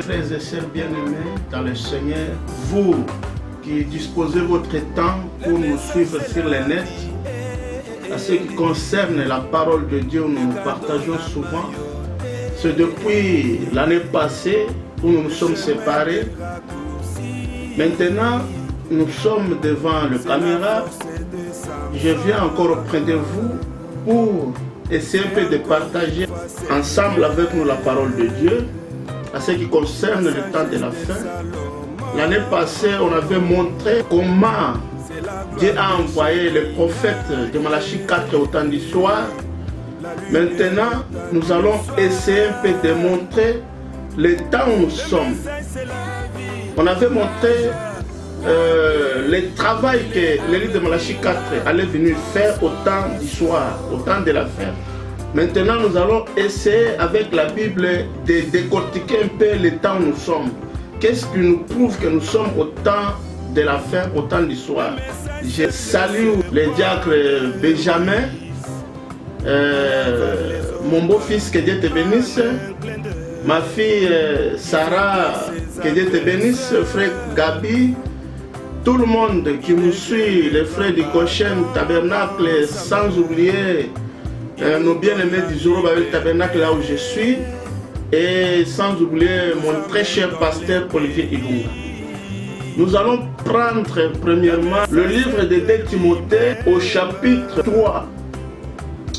frères et sœurs bien-aimés dans le Seigneur, vous qui disposez votre temps pour nous suivre sur le net, à ce qui concerne la parole de Dieu, nous partageons souvent. C'est depuis l'année passée où nous nous sommes séparés. Maintenant, nous sommes devant le caméra. Je viens encore auprès de vous pour essayer un peu de partager ensemble avec nous la parole de Dieu à ce qui concerne le temps de la fin. L'année passée, on avait montré comment Dieu a envoyé les prophètes de Malachie 4 au temps du soir. Maintenant, nous allons essayer un peu de montrer le temps où nous sommes. On avait montré le travail que le livre de Malachie 4 allait venir faire au temps du soir, au temps de la fin. Maintenant, nous allons essayer avec la Bible de décortiquer un peu le temps où nous sommes. Qu'est-ce qui nous prouve que nous sommes au temps de la fin, au temps du soir? Je salue le diacre Benjamin, mon beau-fils, que Dieu te bénisse, ma fille Sarah, que Dieu te bénisse, frère Gabi, tout le monde qui nous suit, les frères du Goshen Tabernacle, sans oublier nos bien-aimés du Zorobabel Tabernacle, là où je suis, et sans oublier mon très cher pasteur Olivier Ilunga. Nous allons prendre premièrement le livre de 2 Timothée au chapitre 3,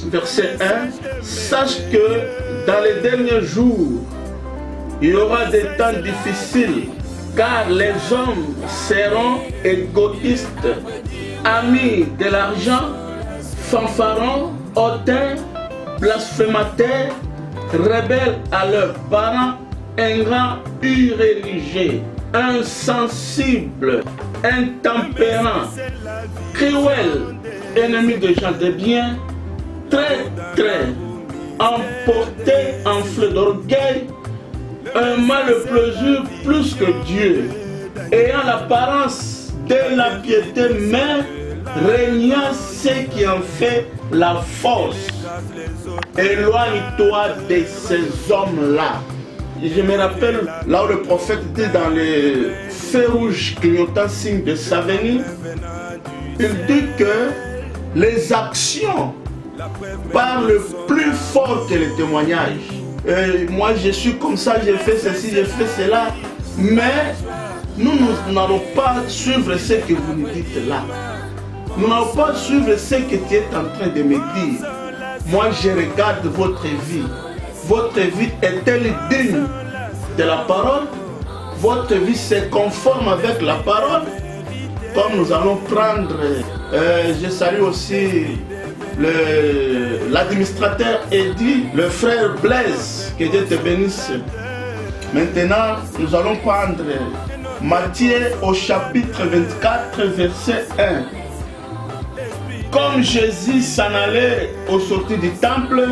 verset 1. Sache que dans les derniers jours, il y aura des temps difficiles, car les hommes seront égoïstes, amis de l'argent, fanfarons, hautains, blasphémateurs, rebelles à leurs parents, ingrats, irréligés, insensibles, intempérants, cruels, ennemis de gens de bien, très, emportés en fleur d'orgueil, un malplaisir plus que Dieu, ayant l'apparence de la piété, mais régnant ce qui en fait la force. Éloigne-toi de ces hommes-là. Je me rappelle là où le prophète dit dans les feux rouges clignotant signe de sa venue, il dit que les actions parlent plus fort que les témoignages. Moi je suis comme ça, j'ai fait ceci, j'ai fait cela, mais nous n'allons pas suivre ce que vous nous dites là. Nous n'allons pas suivre ce que tu es en train de me dire. Moi je regarde votre vie. Votre vie est-elle digne de la parole? Votre vie se conforme avec la parole? Comme nous allons prendre, je salue aussi l'administrateur Eddy, le frère Blaise, que Dieu te bénisse. Maintenant, nous allons prendre Matthieu au chapitre 24, verset 1. Comme Jésus s'en allait au sortir du temple,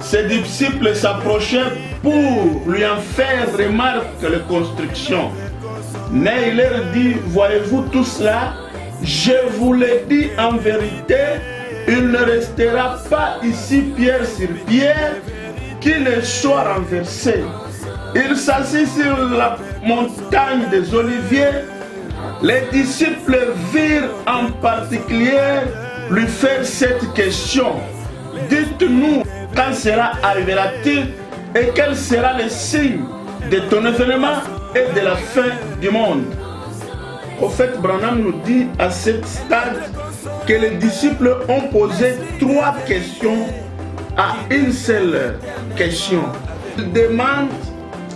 ses disciples s'approchaient pour lui en faire remarque les constructions. Mais il leur dit, voyez-vous tout cela? Je vous le dis en vérité, il ne restera pas ici pierre sur pierre qui ne soit renversé. Il s'assit sur la montagne des Oliviers. Les disciples virent en particulier lui faire cette question. Dites-nous, quand cela arrivera-t-il et quel sera le signe de ton événement et de la fin du monde? Le prophète Branham nous dit à ce stade que les disciples ont posé 3 questions à une seule question. Ils demandent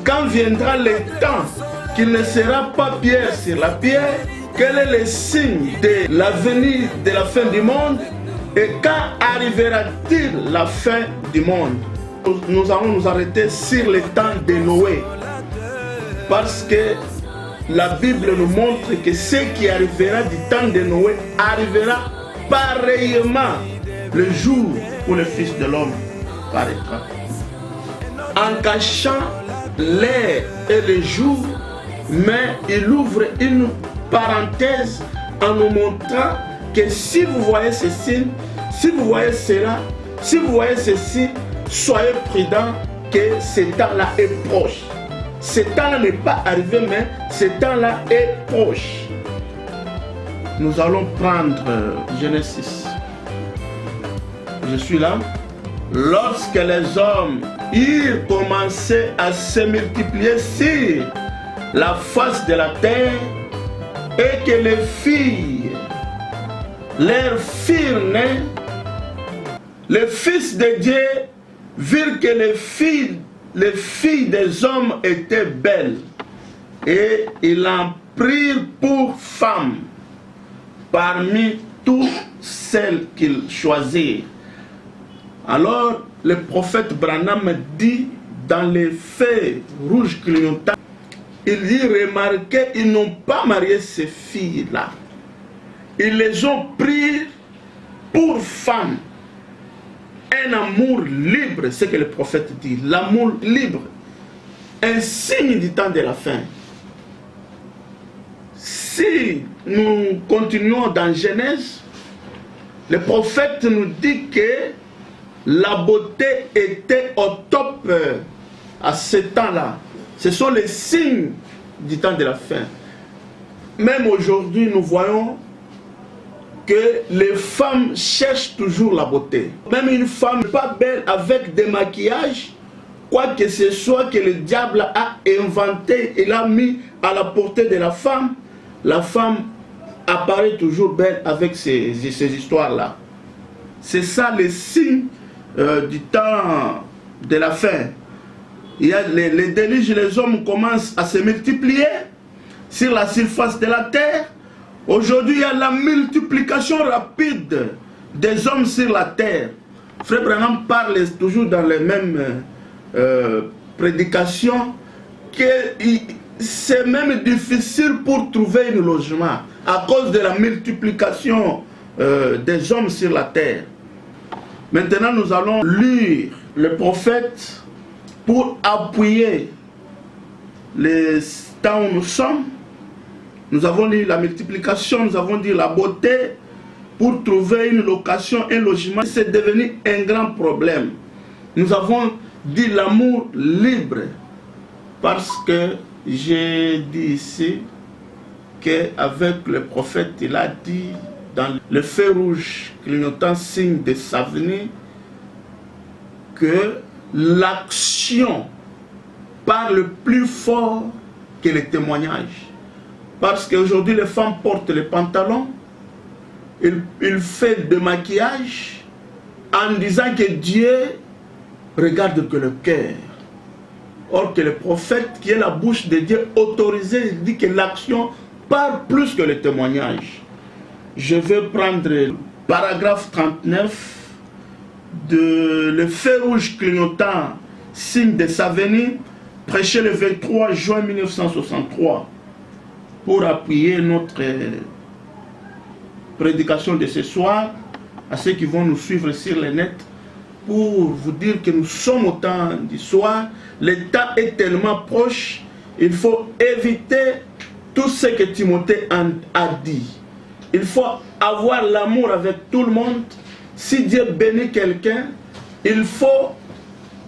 quand viendra le temps qu'il ne sera pas pierre sur la pierre, quel est le signe de l'avenir de la fin du monde et quand arrivera-t-il la fin du monde? Nous allons nous arrêter sur le temps de Noé, parce que la Bible nous montre que ce qui arrivera du temps de Noé arrivera pareillement le jour où le Fils de l'homme paraîtra. En cachant l'heure et le jour, mais il ouvre une parenthèse en nous montrant que si vous voyez ceci, si vous voyez cela, si vous voyez ceci, soyez prudents que ce temps-là est proche. Ce temps-là n'est pas arrivé, mais ce temps-là est proche. Nous allons prendre Genèse 6. Je suis là. Lorsque les hommes eurent commencé à se multiplier sur la face de la terre et que les filles leur firent nés, les fils de Dieu virent que les filles des hommes étaient belles et ils en prirent pour femmes parmi toutes celles qu'ils choisirent. Alors le prophète Branham dit dans les faits rouges clignotants, il dit remarquez, ils n'ont pas marié ces filles-là. Ils les ont prises pour femmes. Un amour libre, c'est ce que le prophète dit, l'amour libre, un signe du temps de la fin. Si nous continuons dans Genèse, le prophète nous dit que la beauté était au top à ce temps-là. Ce sont les signes du temps de la fin. Même aujourd'hui, nous voyons que les femmes cherchent toujours la beauté. Même une femme pas belle avec des maquillages, quoi que ce soit que le diable a inventé et l'a mis à la portée de la femme apparaît toujours belle avec ces histoires-là. C'est ça le signe du temps de la fin. Il y a les déluges, les hommes commencent à se multiplier sur la surface de la terre. Aujourd'hui, il y a la multiplication rapide des hommes sur la terre. Frère Branham parle toujours dans les mêmes prédications que c'est même difficile pour trouver un logement à cause de la multiplication des hommes sur la terre. Maintenant, nous allons lire le prophète pour appuyer les temps où nous sommes. Nous avons lu la multiplication, nous avons dit la beauté. Pour trouver une location, un logement, c'est devenu un grand problème. Nous avons dit l'amour libre. Parce que j'ai dit ici qu'avec le prophète, il a dit dans le feu rouge clignotant signe de sa venue que l'action parle plus fort que le témoignage. Parce qu'aujourd'hui, les femmes portent les pantalons, ils font de maquillage en disant que Dieu regarde que le cœur. Or que le prophète, qui est la bouche de Dieu autorisée, il dit que l'action parle plus que le témoignage. Je vais prendre le paragraphe 39 de le feu rouge clignotant, signe de sa venue, prêché le 23 juin 1963, pour appuyer notre prédication de ce soir, à ceux qui vont nous suivre sur le net, pour vous dire que nous sommes au temps du soir, le temps est tellement proche, il faut éviter tout ce que Timothée a dit. Il faut avoir l'amour avec tout le monde. Si Dieu bénit quelqu'un, il faut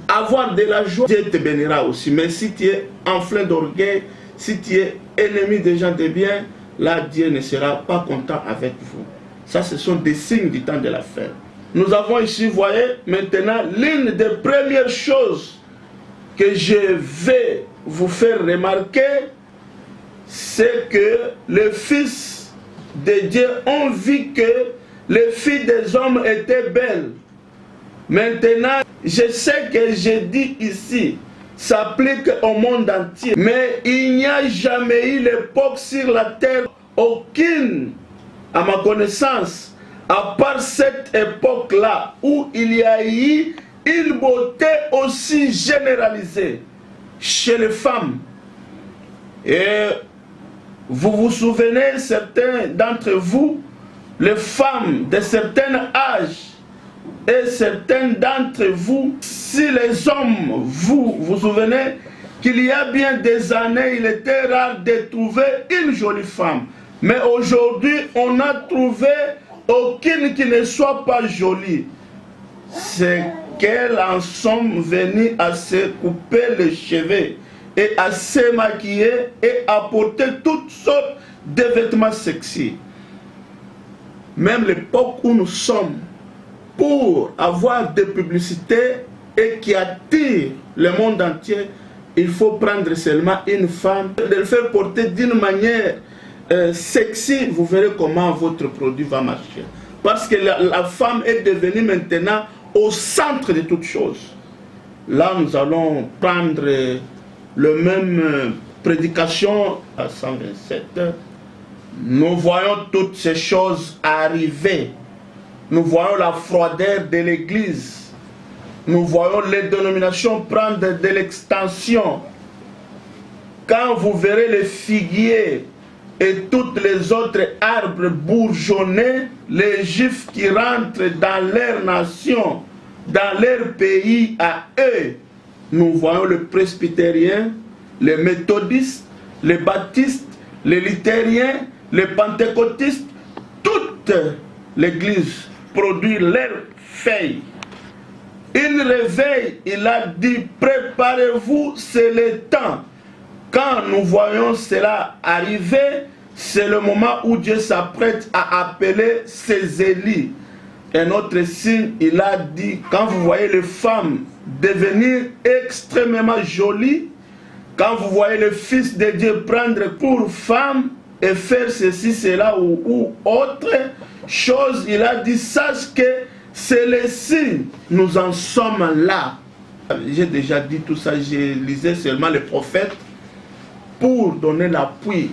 avoir de la joie. Dieu te bénira aussi. Mais si tu es enflé d'orgueil, si tu es ennemi des gens de bien, là Dieu ne sera pas content avec vous. Ça, ce sont des signes du temps de la fin. Nous avons ici, vous voyez, maintenant, l'une des premières choses que je vais vous faire remarquer, c'est que les fils de Dieu ont vu que les filles des hommes étaient belles. Maintenant, je sais que j'ai dit ici, s'applique au monde entier. Mais il n'y a jamais eu l'époque sur la terre, aucune, à ma connaissance, à part cette époque-là, où il y a eu une beauté aussi généralisée chez les femmes. Et vous vous souvenez, certains d'entre vous, les femmes de certain âge, et certains d'entre vous, si les hommes, vous vous souvenez qu'il y a bien des années, il était rare de trouver une jolie femme. Mais aujourd'hui, on a trouvé aucune qui ne soit pas jolie. C'est qu'elles en sont venues à se couper les cheveux. et à se maquiller et à porter toutes sortes de vêtements sexy. Même l'époque où nous sommes, pour avoir des publicités et qui attirent le monde entier, il faut prendre seulement une femme, de le faire porter d'une manière sexy, vous verrez comment votre produit va marcher. Parce que la femme est devenue maintenant au centre de toutes choses. Là, nous allons prendre le même prédication à 127. Nous voyons toutes ces choses arriver. Nous voyons la froideur de l'Église. Nous voyons les dénominations prendre de l'extension. Quand vous verrez les figuiers et toutes les autres arbres bourgeonnés, les Juifs qui rentrent dans leur nation, dans leur pays à eux, nous voyons les presbytériens, les méthodistes, les baptistes, les luthériens, les pentecôtistes, toute l'Église produit leurs feuilles. Il réveille, il a dit, préparez-vous, c'est le temps. Quand nous voyons cela arriver, c'est le moment où Dieu s'apprête à appeler ses élus. Un autre signe, il a dit, quand vous voyez les femmes devenir extrêmement jolies, quand vous voyez le Fils de Dieu prendre pour femme et faire ceci, cela ou autre chose, il a dit, sache que c'est le signe, nous en sommes là. J'ai déjà dit tout ça, j'ai lisé seulement les prophètes pour donner l'appui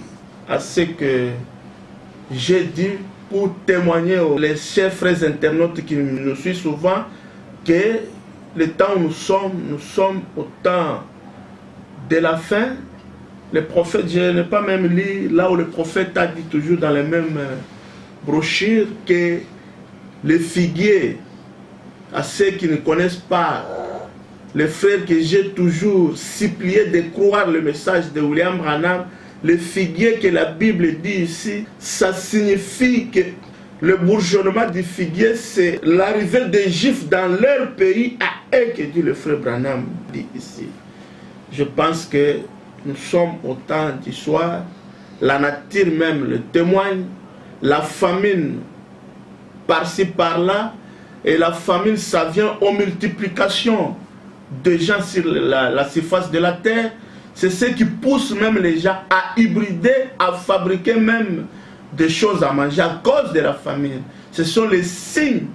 à ce que j'ai dit, pour témoigner aux chers frères internautes qui nous suivent souvent que le temps où nous sommes au temps de la fin. Les prophètes, je n'ai pas même lu là où le prophète a dit toujours dans les mêmes brochures que les figuiers, à ceux qui ne connaissent pas, les frères que j'ai toujours supplié de croire le message de William Branham, le figuier que la Bible dit ici, ça signifie que le bourgeonnement du figuier, c'est l'arrivée des Juifs dans leur pays à eux, que dit le frère Branham dit ici. Je pense que nous sommes au temps du soir, la nature même le témoigne, la famine par-ci par-là, et la famine ça vient aux multiplications de gens sur la surface de la terre. C'est ce qui pousse même les gens à hybrider, à fabriquer même des choses à manger à cause de la famine. Ce sont les signes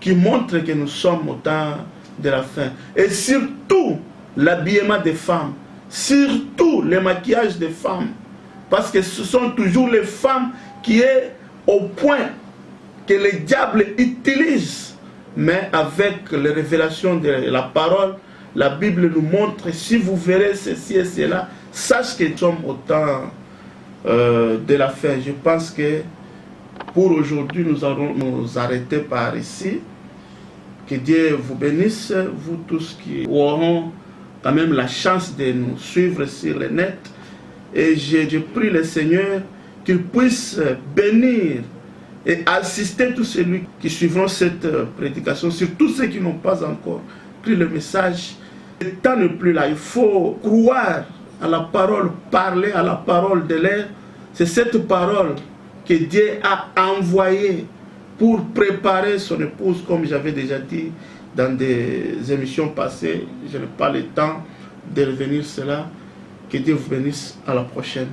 qui montrent que nous sommes au temps de la fin. Et surtout, l'habillement des femmes. Surtout, le maquillage des femmes. Parce que ce sont toujours les femmes qui sont au point que le diable utilise. Mais avec les révélations de la parole, la Bible nous montre, si vous verrez ceci et cela, sachez que nous sommes au temps de la fin. Je pense que pour aujourd'hui, nous allons nous arrêter par ici. Que Dieu vous bénisse, vous tous qui auront quand même la chance de nous suivre sur le net. Et je prie le Seigneur qu'il puisse bénir et assister tous ceux qui suivront cette prédication, surtout ceux qui n'ont pas encore pris le message. Le temps n'est plus là, il faut croire à la parole, parler à la parole de l'air. C'est cette parole que Dieu a envoyée pour préparer son épouse, comme j'avais déjà dit dans des émissions passées. Je n'ai pas le temps de revenir cela. Que Dieu vous bénisse, à la prochaine.